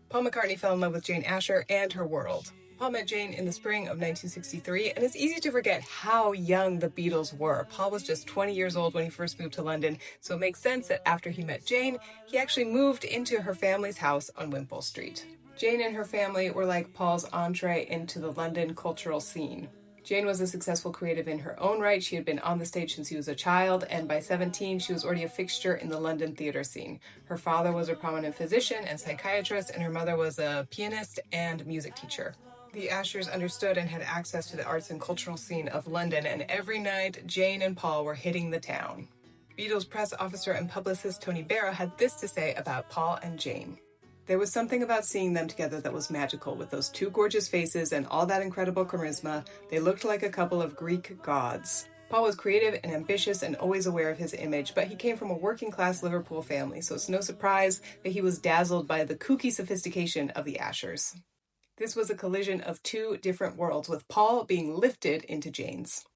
Paul McCartney fell in love with Jane Asher and her world. Paul met Jane in the spring of 1963, and it's easy to forget how young the Beatles were. Paul was just 20 years old when he first moved to London, so it makes sense that after he met Jane, he actually moved into her family's house on Wimpole Street. Jane and her family were like Paul's entree into the London cultural scene. Jane was a successful creative in her own right. She had been on the stage since she was a child, and by 17, she was already a fixture in the London theatre scene. Her father was a prominent physician and psychiatrist, and her mother was a pianist and music teacher. The Ashers understood and had access to the arts and cultural scene of London, and every night, Jane and Paul were hitting the town. Beatles press officer and publicist Tony Barra had this to say about Paul and Jane. There was something about seeing them together that was magical. With those two gorgeous faces and all that incredible charisma, they looked like a couple of Greek gods. Paul was creative and ambitious and always aware of his image, but he came from a working-class Liverpool family, so it's no surprise that he was dazzled by the kooky sophistication of the Ashers. This was a collision of two different worlds, with Paul being lifted into Jane's.